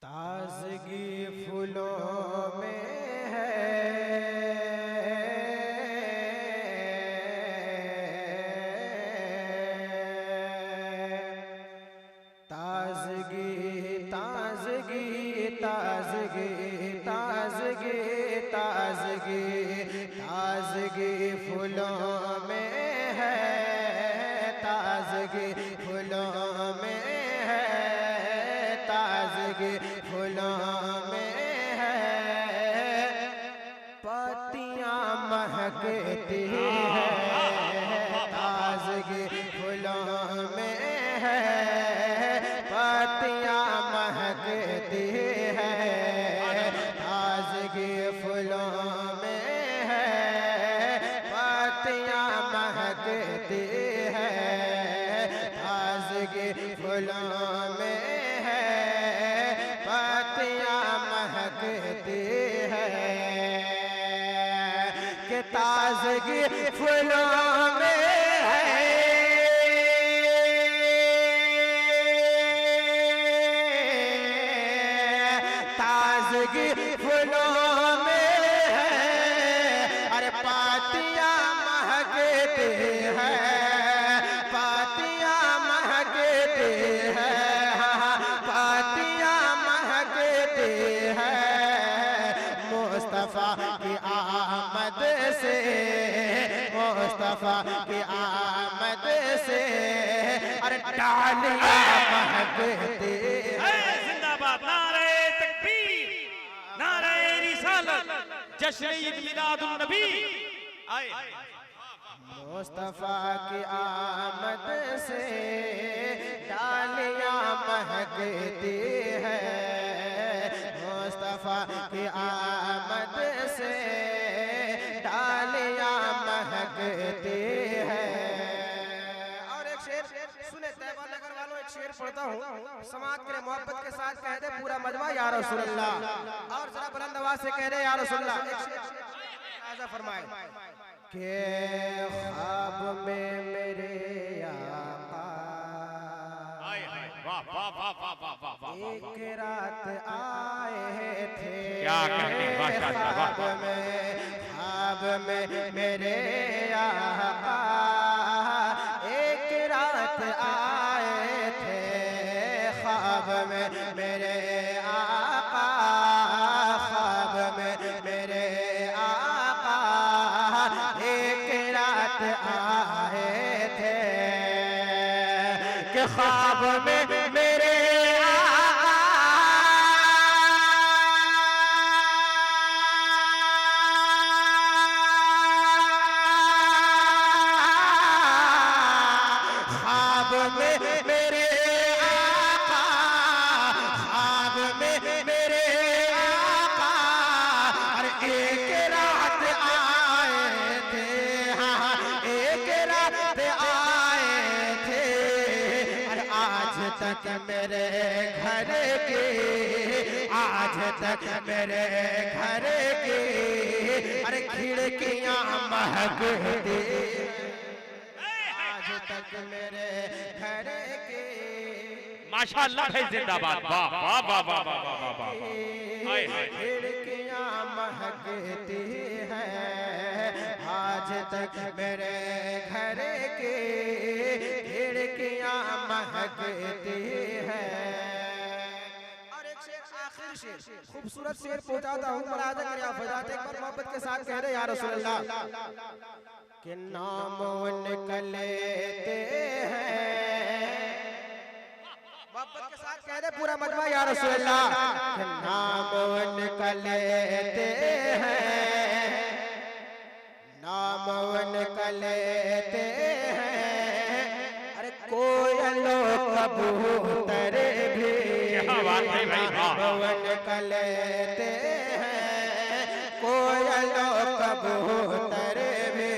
ताज़गी फूलों में है, ताज़गी ताज़गी ताज़गी ताज़गी ताज़गी ताज़गी फूलों में है, ताज़गी फूलों में है, ताज़गी फूलों में है। पत्तियां महकती है, ताज़गी फूलों में है, पत्तियां महकती है, ताज़गी फूलों में है, पत्तियां महकती है, ताज़गी फूलों में है, पत्तियां महकती है। कि ताज़गी फूलों में है, ताज़गी फूलों में है, अरे पत्तियां महकती है, पत्तियां महकती है, पत्तियां महकती है। मुस्तफ़ा की आमद से, मुस्तफ़ा की आमद से, अरे डालियां महकती है। जिंदाबाद, नारे तकबीर, नारे रिसालत, जश्न ईद मिलादुन नबी। मुस्तफ़ा की आमद से डालियां महकती है, मुस्तफ़ा की आमद से डालियां महकती है। और एक शेर सुने, तैयबा नगर वालों, एक शेर पढ़ता हूँ, समाज के मोहब्बत के साथ कह दे पूरा मजमा या रसूल अल्लाह, और जरा बुलंद आवाज से कह दे या रसूल अल्लाह। एक शेर आजा फरमाए के ख्वाब में मेरे आका एक रात आए थे, क्या कहने, माशाअल्लाह। ख्वाब में मेरे आका एक रात आए थे, ख्वाब में मेरे आका, ख्वाब में मेरे आका एक रात आए थे, कि ख्वाब में मेरे आका ख्वाब में मेरे आका, ख्वाब में मेरे आका, अरे एक रात आए थे, हाँ एक रात आए थे, अरे आज तक मेरे घर के, आज तक मेरे घर के, अरे खिड़कियां महकती, आज तक मेरे घर के, माशाअल्लाह भाई, जिंदाबाद, वाह वाह वाह वाह वाह वाह वाह। हाय हाय, खिड़कियां महकती है, आज तक मेरे घर के, खिड़कियां महकती है। और एक शेर, आखिर शेर, खूबसूरत शेर पहुंचाता हूँ, पर आजा कर या फजात, एक बार मोहब्बत के साथ कह दे या रसूल अल्लाह, कि नाम उनका लेते हैं, मोहब्बत के साथ कह दे पूरा मजमा या रसूल अल्लाह, कि नाम उनका लेते हैं, नाम उनका लेते हैं, अरे कोयलों कबूतर भी नाम उनका लेते हैं, कोयलों कबूतर भी,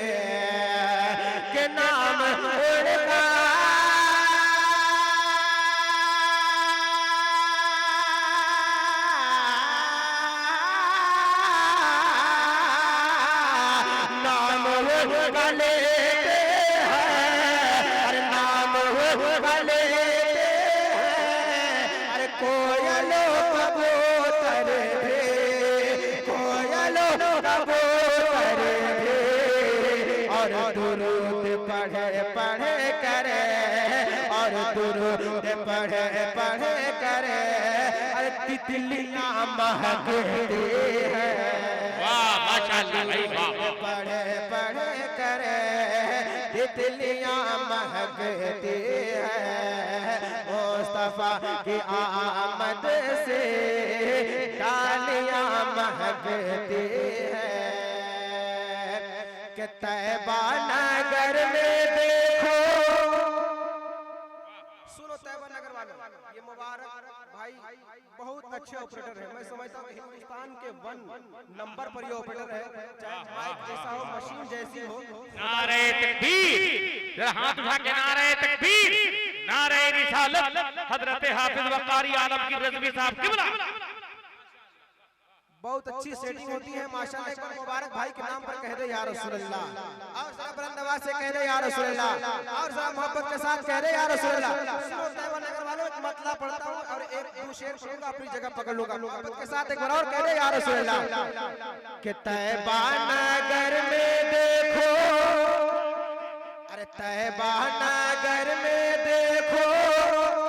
के नाम उनका उसका लेते हैं, अरे नाम उसका लेते हैं, अरे कोयलों कबूतर भी, कोयलों कबूतर भी, और दुरूद पढ़े पढ़े करे, और दुरूद पढ़े पढ़े करे, अरे तितलियां महकती है। वाह माशाअल्लाह भाई वाह। पढ़े पढ़े करे तितलियां महकती है, मुस्तफा की आमद से डालियां महकती है। कि तैबा नगर में देखो, सुनो तैबा नगर वालों, ये मुबारक भाई बहुत अच्छे ऑपरेटर है। मैं समझता हूँ हिंदुस्तान के 1 नंबर पर ये ऑपरेटर है, चाहे माइक जैसा हो, मशीन जैसी हो। नारे तकबीर, जरा हाथ उठा के नारे तकबीर, नारे रिसालत, हजरत हाफिज वकारी आलमगीर रज़वी साहब किबला। बहुत अच्छी सेटिंग होती है माशाल्लाह। एक बार मुबारक भाई के नाम पर कह दे या रसूल अल्लाह, और जरा बुलंद आवाज से कह दे या रसूल अल्लाह, और जरा मोहब्बत के साथ कह दे या रसूल अल्लाह। सुनो तैबा नगर वालों, एक मतला पढ़ता हूं और एक दो शेर पढ़ूंगा, अपनी जगह पकड़ लूंगा। मोहब्बत के साथ एक बार और कह दे या रसूल अल्लाह। कि तैबा नगर में देखो, अरे तैबा नगर में देखो,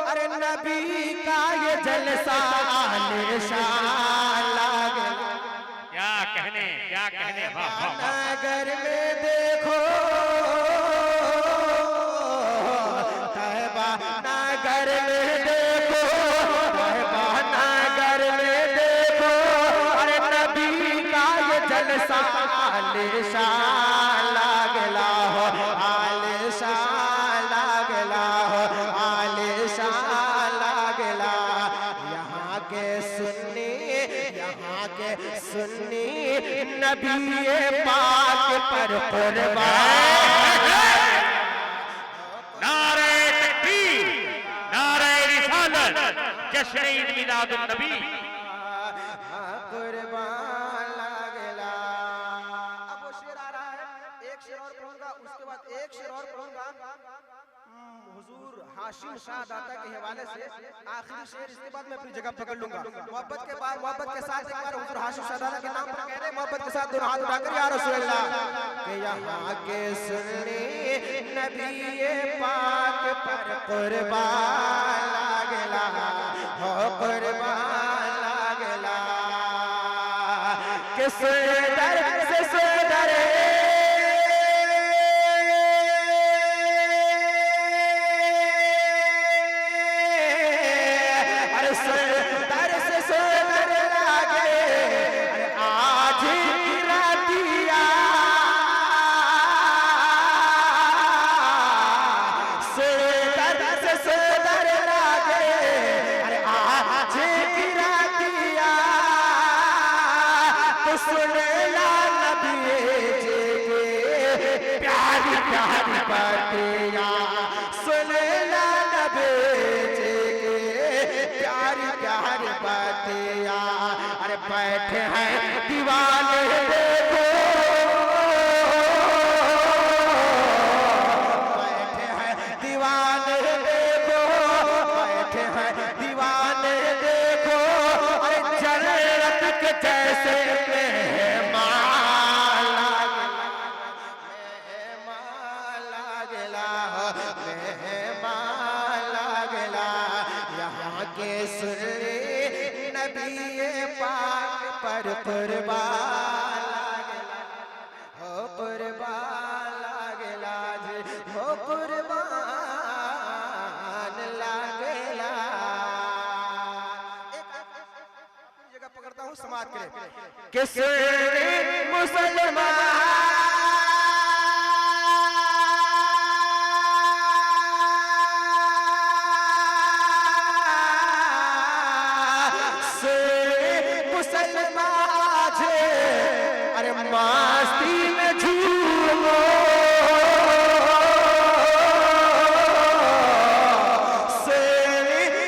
अरे नबी का ये जलसा आलिशान लागे। क्या कहने वाह वाह वाह। नगर में देखो, तैबा नगर में देखो, तैबा नगर में देखो, अरे नबी का ये जलसा आलिशान लागला हो, आलिशान लागला हो, आलिशान लागला। यहाँ के सुन्नी, यहाँ के सुन्नी नबी पाक पर कुर्बान। नारे तकबीर, नारे रिसालत, जश्न ईद मिलादुन नबी। कुर्बान लागला। अब वो शेर आ रहा है, एक शेर और पढ़ूंगा, उसके बाद एक शेर और पढ़ूंगा हुजूर हाशिम शाह दाता के हवाले से, आखिरी शेर, इसके बाद मैं अपनी जगह पकड़ लूंगा। मोहब्बत के बाद, मोहब्बत के साथ एक बार हुजूर हाशिम शाह दाता के नाम पर कह रहे, मोहब्बत के साथ दोनों हाथ उठाकर या रसूल अल्लाह। कि यहाँ के सुन्नी नबी पाक पर कुर्बान लागला हो, कुर्बान लागला। कि सुंदर से सुंदर बैठे हैं दीवाने देखो, बैठे हैं दीवाने देखो, बैठे हैं दीवाने देखो, अरे जन्नत के जैसे मेहमान लागला, मेहमान लागला। यहाँ के सुन्नी नबी पाक पर कुर्बान लागला हो, कुर्बान लागला जी हो, कुर्बान लागला। एक जगह पकड़ता हूँ, समाज के किस मुसलमान मस्ती में झूमो, से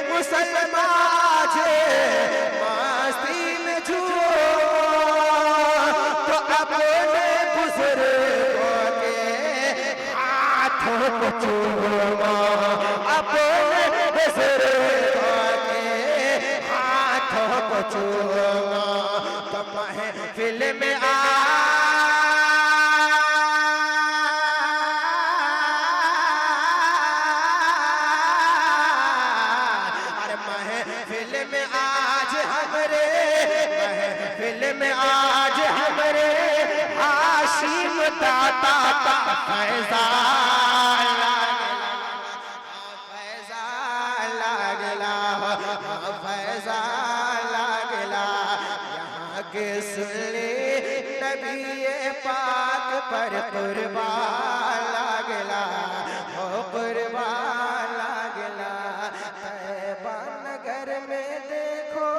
मुसलमान मस्ती में झूमो, तो अपने बुजुर्गों के हाथों को चूमा अपने बुजुर्गों के हाथों को चूमा तो महफिल में आज हमरे हाशिम दाता का फैज़ान लागला यहाँ के सुनले नबी पाक पर कुर्बान लागला हो कुर्बान लागला। तैबा नगर में देखो,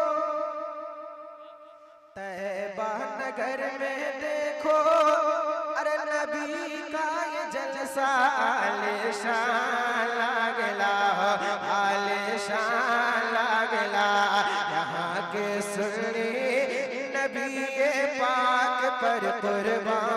तैबा नगर में देखो, अरे नबी का ये जलसा आलिशान लागला, आलिशान लागला। यहाँ के सुन्नी नबी पाक पर कुर्बान